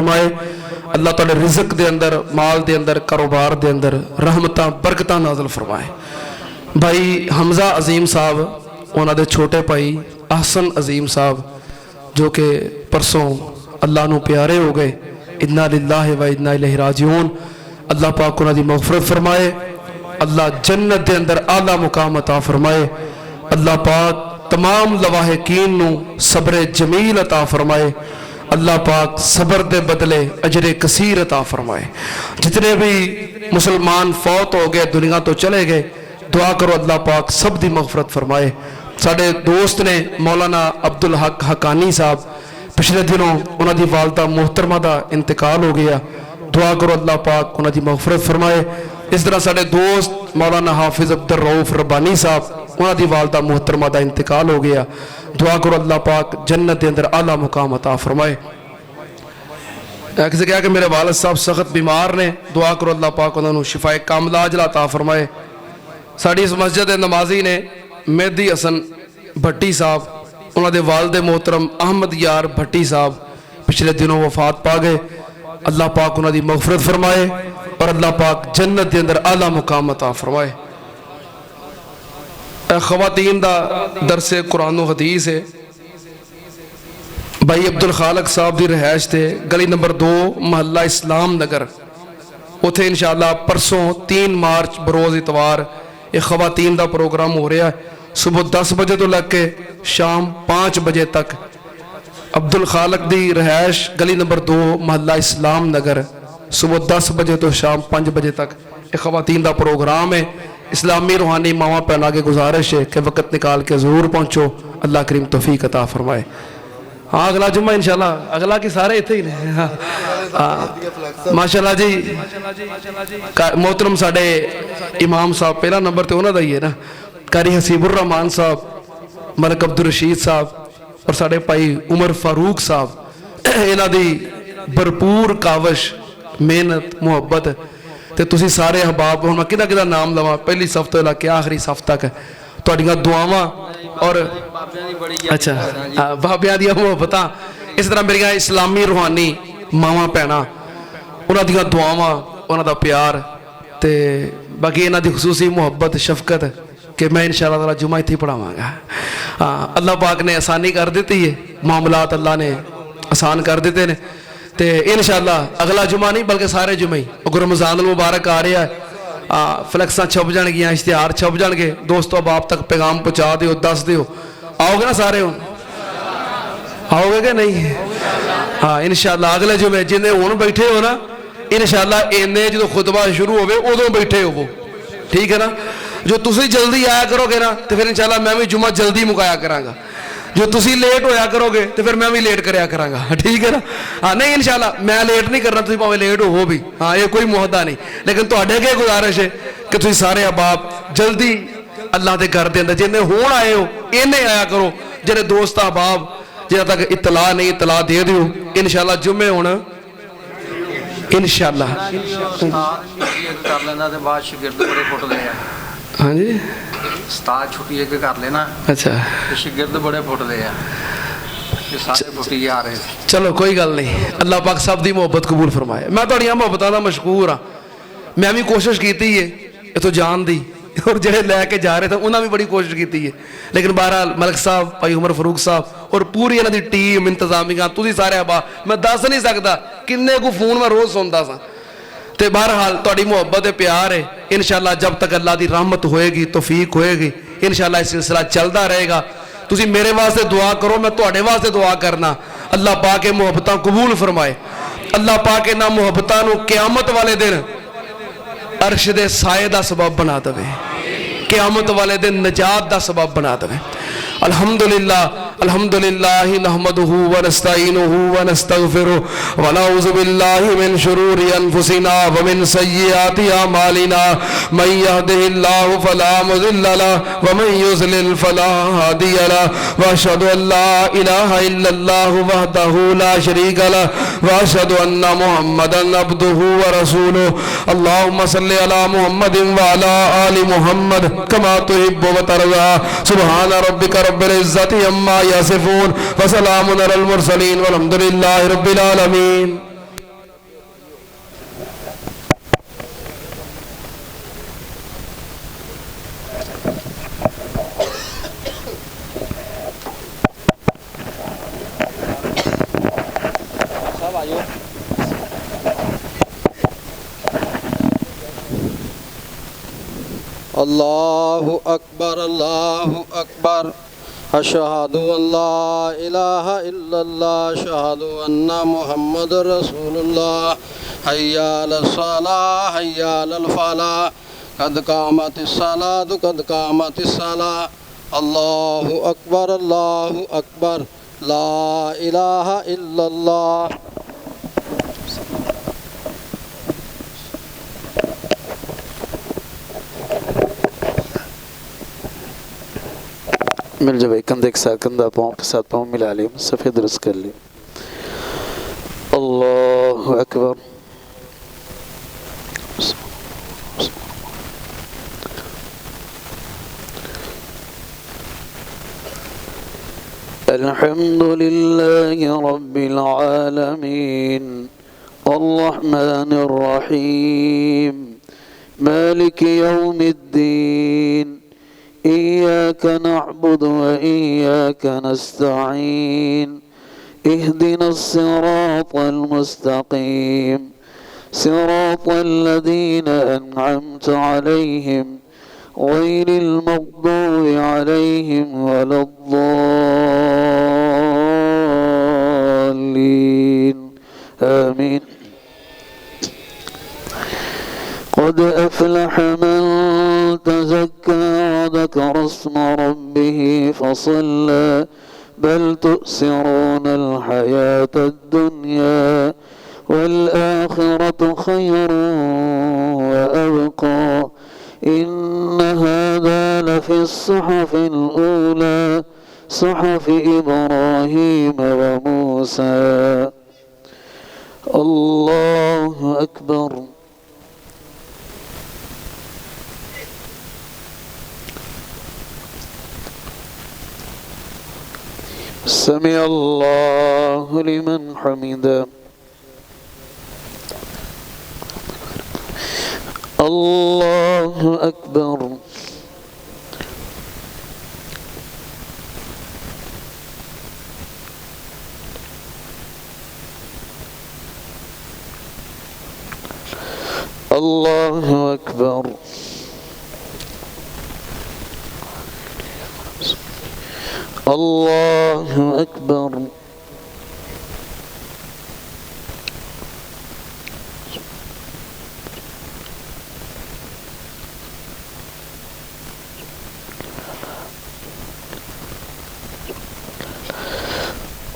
फरमाए। अल्लाह तुहाडे रिज़्क दे अंदर, माल दे अंदर, कारोबार दे अंदर रहमतां बरकतां नाज़िल फरमाए। भाई हमज़ा अजीम साहब, उन्होंने छोटे भाई अहसन अजीम साहब जो कि परसों अल्लाह नू प्यारे हो गए, इन्ना लिल्लाहि व इन्ना इलैहि राजिऊन। अल्लाह पाक उन्होंने मग़फ़िरत फरमाए, अल्लाह जन्नत के अंदर आला मुकाम अता फरमाए। अल्लाह पाक तमाम लवाहिकीन नू सब्र जमील अता फरमाए। अल्लाह पाक सब्र के बदले अजरे कसीर अता फरमाए। जितने भी मुसलमान फौत हो गए, दुनिया तो चले गए, दुआ करो अल्लाह पाक सब दी मग़फ़िरत फरमाए। साडे दोस्त ने मौलाना अब्दुल हक हकानी साहब, पिछले दिनों उन्होंने वालदा मोहतरमा का इंतकाल हो गया। दुआ करो अल्लाह पाक उन्होंने मग़फ़िरत फरमाए। इस तरह साडे दोस्त मौलाना हाफिज़ अब्दुल रऊफ रब्बानी साहब, उन्होंने वालदा मोहतरमा का इंतकाल हो गया। दुआ करो अल्लाह पाक जन्नत के अंदर आला मुकाम अता फरमाए। किसी कहा कि मेरे वालिद साहब सख्त बीमार ने, दुआ करो अल्लाह पाक उन्होंने शिफाए कामिला अजला अता फरमाए। साड़ी इस मस्जिद के नमाजी ने मेहदी हसन भट्टी साहब, उन्होंने वालदे मोहतरम अहमद यार भट्टी साहब पिछले दिनों वफात पा गए। अल्लाह पाक उन्होंने मग़फ़िरत फरमाए और अल्लाह पाक जन्नत के अंदर आला मुकाम अता फरमाए। ख़वातीन दा दरसे कुरान व हदीस है। भाई अब्दुल खालक साहब की रिहायश से गली नंबर 2 महल्ला इस्लाम नगर, उथे इंशाअल्लाह परसों 3 मार्च बरोज़ इतवार एक ख़वातीन का प्रोग्राम हो रहा है। सुबह 10 बजे तो लग के शाम 5 बजे तक अब्दुल खालक दी रिहायश गली नंबर 2 महल्ला इस्लाम नगर, सुबह 10 बजे तो शाम 5 बजे तक एक ख़वातीन का प्रोग्राम है। इस्लामी रूहानी मावा भैन के गुजारिश है कि वक़्त निकाल के ज़रूर पहुँचो। अल्लाह करीम तौफीक अता फरमाए। हाँ अगला जुम्मा इंशाल्लाह, अगला के सारे इतने ही ने। हाँ माशाल्लाह जी, मोहतरम साडे इमाम साहब पहला नंबर तो उन्होंने ही है ना, कारी हसीबुर रहमान साहब, मलक अब्दुल रशीद साहब और साडे भाई उमर फारूक साहब, इन्हां दी भरपूर काविश मेहनत मुहब्बत ते तुसी सारे अहबाब, हुण मैं किदा किदा नाम लवां, पहली सफ तो लैके आखिरी सफ तक तुहाडीआं दुआवां और अच्छा बाबियां दी मुहब्बतां, इस तरह मेरिया इस्लामी रूहानी मावां भैणां, उन्हां दियां दुआवां, उन्हां दा प्यार ते बाकी इन्हां दी खुसूसी मुहब्बत शफकत कि मैं इंशाअल्लाह ताला जुम्मा इत्थे पढ़ावांगा। हाँ अल्लाह पाक ने आसानी कर दी है, मामलात अल्लाह ने आसान कर दिते ने ते इंशाअल्लाह अगला जुम्मा नहीं बल्कि सारे जुम्मे ही अगर रमज़ान मुबारक आ रहा है। फ्लैक्सा छप जाएगियाँ, इश्तिहार छप जाएंगे, दोस्तों बाप तक पैगाम पहुँचा दियो, दस दियो। आओगे ना सारे, हूँ आओगे कि नहीं? हाँ इंशाअल्लाह अगले जुम्मे जिन्हें हूँ बैठे हो ना, इंशाअल्लाह इन्ने जो खुतबा शुरू हो उदों बैठे हो, ठीक है ना। जो तुसी जल्दी आया करोगे ना तो फिर इंशाअल्लाह मैं भी जुम्मा जल्दी मुकाया करांगा। जो तुसी लेट होया करोगे तो फिर मैं भी लेट कराया करांगा, ठीक है ना। हाँ नहीं इंशाअल्लाह मैं लेट नहीं करना, तुसी भावें लेट हो भी, हाँ ये कोई मुहदा नहीं, लेकिन तुहाडे अगे गुजारिश है कि तुसी सारे अहबाब जल्दी अल्लाह के घर के अंदर जिन्हें होण आए हो इन्हें आया करो, जिन्हें दोस्त अहबाब जिन्हें तक इतला नहीं इतला दे दियो। इंशाअल्लाह जुम्मे हुण इंशाअल्लाह हाँ जी उस्ताद छुट्टी एक कर लेना, अच्छा शिगिर्द बड़े फुटते हैं, सारे फुटी आ रहे। चलो कोई गल नहीं, अल्लाह पाक सब दी मुहब्बत कबूल फरमाए। मैं तुहाड़ियां मुहब्बतां दा मशकूर हाँ, मैं भी कोशिश की है इतों जान दी और जेडे लैके जा रहे थे उन्होंने भी बड़ी कोशिश की है, लेकिन बहरहाल मलक साहब, भाई उमर फारूक साहब और पूरी इन्हां दी टीम इंतजामिया, तुसीं सारे अहबाब, मैं दस नहीं सकता किन्ने को फोन मैं रोज़ सुनता सा। तो बहरहाल तुहाडी मुहब्बत है, प्यार है, इंशाअल्लाह जब तक अल्लाह की रहमत होएगी, तौफीक होएगी, इंशाअल्लाह सिलसिला चलता रहेगा। तुसीं मेरे वास्ते दुआ करो, मैं तुहाडे वास्ते दुआ करना, अल्लाह पाक के मुहब्बतां कबूल फरमाए। अल्लाह पाक इन्हां मुहब्बतां नूं क़यामत वाले दिन अर्श दे साए दा सबब बना देवे, क़यामत वाले दिन नजात दा सबब बना देवे। अल्हम्दुलिल्लाह अल्हम्दुलिल्लाह नहमदुहु व नस्तईनुहु व नस्तगफिरुहु व नऊज़ु बिल्लाहि मिन शुरूरि अनफुसिना व मिन सय्यिआति अमालिना मन यहदिहिल्लाहु फला मुज़िल्ल लहु व मन युज़लिल फला हादिय लहु व अशहदु अन ला इलाहा इल्लल्लाहु वहदहु ला शरीका लहु व अशहदु अन्ना मुहम्मदन अब्दुहु व रसूलुहु। अल्लाहुम्मा सल्लि अला मुहम्मदिन व अला आलि मुहम्मद कमा तुहिब्बु व तर्ज़ा। सुब्हान रब्बिका रब्बिल इज़्ज़ति अम्मा यसिफून व सलामुन अलल मुरसलीन वल्हम्दुलिल्लाहि रब्बिल आलमीन। अल्लाहु अकबर अशहदु अल्ला इलाहा इल्लल्लाह अशहदु अन्ना मुहम्मद रसूलुल्लाह हय्या अलस सलाह हय्या अलल फलाह कद कामतिस सलाह अल्लाहु अकबर ला इलाहा इल्लल्लाह। मिल जाए भाई, कंधे के साथ कंधा, पाँव के साथ पाँव मिला लिया, सफ़ेद दुरुस्त कर लिया। अल्लाह अकबर। अल्हम्दुलिल्लाहि रब्बिल आलमीन अर्रहमानिर रहीम मालिकि यौमिद्दीन इय्याक नअबुदु व इय्याक नस्तईन इहदिनस सिरातल मुस्तकीम सिरातल लज़ीना अनअमता अलैहिम गैरिल मग़दूबि अलैहिम वलद्दाल्लीन आमीन। قد أفلح من تزكى وذكر اسم ربه فصلى بل تؤثرون الحياة الدنيا والآخرة خير وأبقى إن هذا لفي الصحف الأولى صحف إبراهيم وموسى. الله أكبر. سمع الله لمن حمده. الله أكبر. الله أكبر. الله أكبر.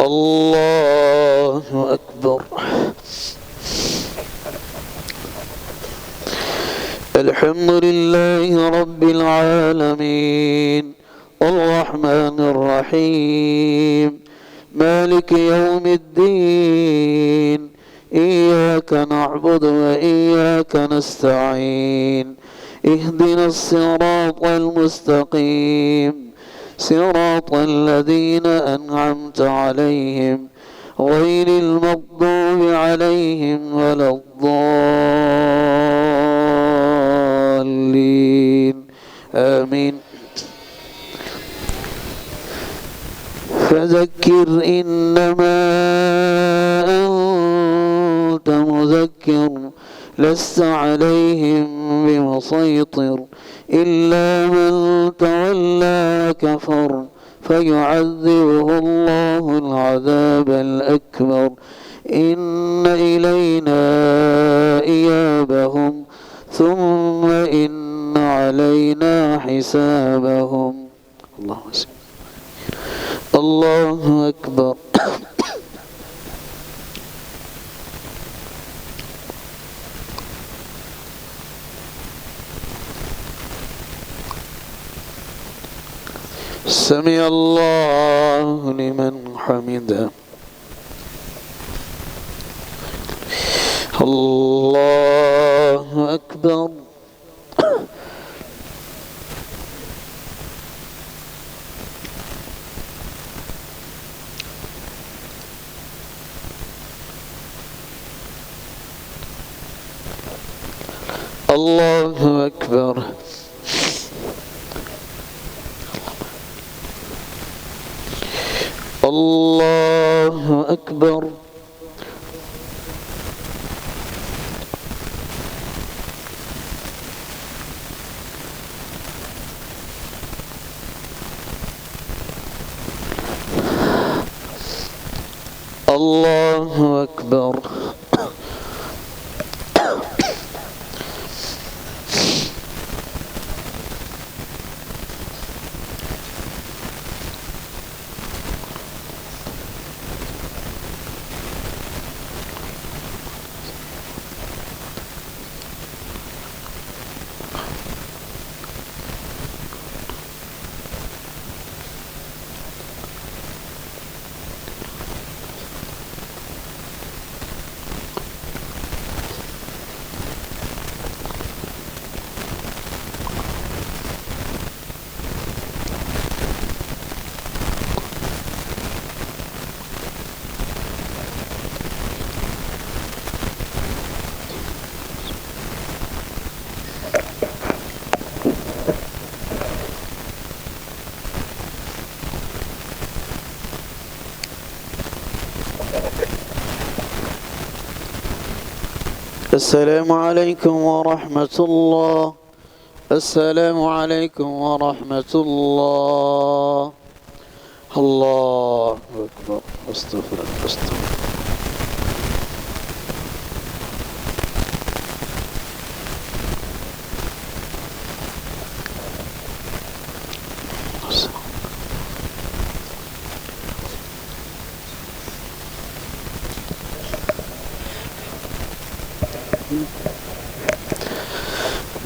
الله أكبر. الحمد لله رب العالمين الرحمن الرحيم مالك يوم الدين إياك نعبد وإياك نستعين اهدنا الصراط المستقيم صراط الذين أنعمت عليهم غير المغضوب عليهم ولا الضالين آمين. فذكر إنما أنت مذكر لست عليهم بمسيطر إلا من تولى وكفر فيعذبه الله العذاب الأكبر إن إلينا إيابهم ثم إن علينا حسابهم. الله أكبر. سمع الله لمن حمده. الله أكبر. الله أكبر. الله أكبر. الله أكبر السلام عليكم ورحمة الله. السلام عليكم ورحمة الله. الله أكبر. استغفر الله استغفر.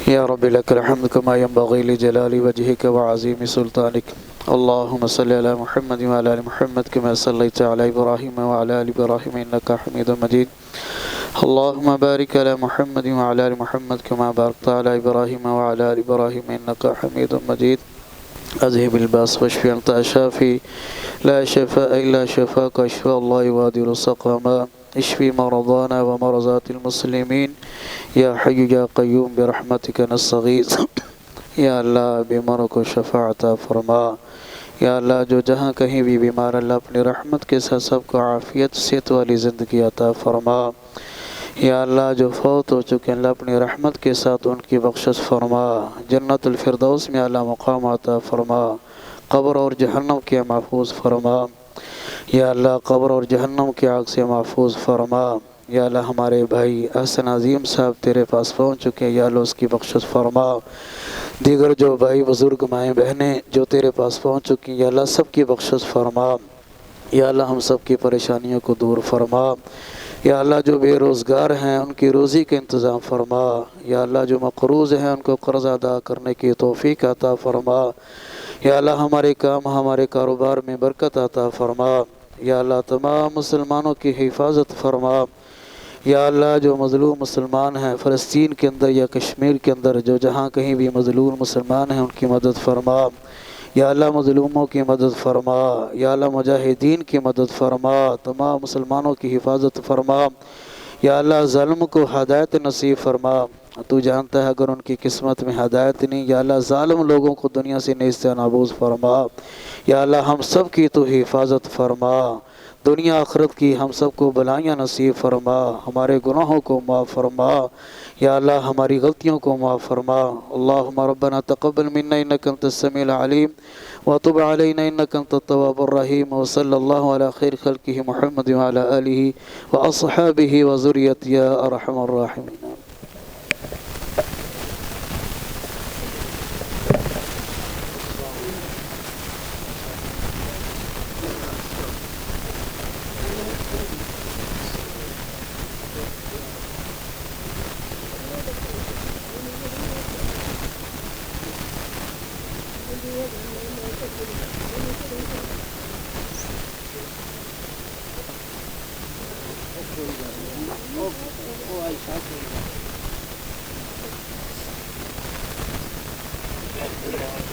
يا رب لك الحمد كما ينبغي لجلال وجهك وعظيم سلطانك. اللهم صل على محمد وعلى آل محمد كما صليت على إبراهيم وعلى آل إبراهيم إنك حميد مجيد. اللهم بارك على محمد وعلى آل محمد كما باركت على إبراهيم وعلى آل إبراهيم إنك حميد مجيد. أذهب الباس واشفي أنت الشافي لا شفاء إلا شفاك واشفى الله يغادر سقما. اشفي مرضانا ومرضات المسلمين या हय्यु या क़य्यूम बिरहमतिक नस्तगीस। या अल्लाह बीमारों को शफ़ाअत फरमा। या अल्लाह जो जहाँ कहीं भी बीमार अल्लाह अपनी रहमत के साथ सबको आफ़ियत सेहत वाली ज़िंदगी अता फरमा। या अल्लाह जो फ़ौत हो चुके अल्लाह अपनी रहमत के साथ उनकी बख्शिश फरमा। जन्नतुल फ़िरदौस में अल्लाह मुक़ाम अता फरमा। क़ब्र और जहन्नम के महफूज़ फरमा। या अल्लाह क़ब्र और जहन्नम की आग से महफूज़ फरमा। या अल्लाह हमारे भाई अहसन अज़ीम साहब तेरे पास पहुँच चुके हैं, या अल्लाह उसकी बख्शिश फरमा। दीगर जो भाई बुज़ुर्ग माएँ बहनें जो तेरे पास पहुँच चुकी हैं, या अल्लाह सब की बख्शिश फरमा। या अल्लाह हम सब की परेशानियों को दूर फरमा। या अल्लाह जो बेरोज़गार हैं उनकी रोज़ी का इंतज़ाम फरमा। या अल्लाह जो मक़रूज़ हैं उनको क़र्ज़ अदा करने की तौफ़ीक़ अता फरमा। या अल्लाह हमारे काम हमारे कारोबार में बरकत अता फरमा। या अल्लाह तमाम मुसलमानों की हिफाजत फरमा। या अल्लाह जो मज़लूम मुसलमान हैं फ़लस्तीन के अंदर या कश्मीर के अंदर जो जहाँ कहीं भी मज़लूम मुसलमान हैं उनकी मदद फरमा। या अल्लाह मज़लूमों की मदद फरमा। या अल्लाह मुजाहिदीन की मदद फरमा। तमाम मुसलमानों की हिफाजत फरमा। या अल्लाह ज़ालिम को हदायत नसीब फरमा। तू जानता है अगर उनकी किस्मत में हदायत नहीं, या अल्लाह ज़ालिम लोगों को दुनिया से नेस्त नाबूद फरमा। या अल्लाह हम सब की तो हिफाजत फरमा। दुनिया आखिरत की हम सबको भलाइयाँ नसीब फरमा। हमारे गुनाहों को माफ़ फरमा। या अल्लाह हमारी गलतियों को माफ़ फरमा। अल्लाहुम्मा रब्बना तक़ब्बल मिन्ना इन्नका अंतस समीउल अलीम व तुब अलैना इन्नका अंतत तव्वाबुर रहीम। व सल्लल्लाहु अला खैर खल्क़िही मुहम्मद व अला आलिही व अस्हाबिही व ज़ुर्रिय्यतिही या अरहमर राहिमीन। Oh,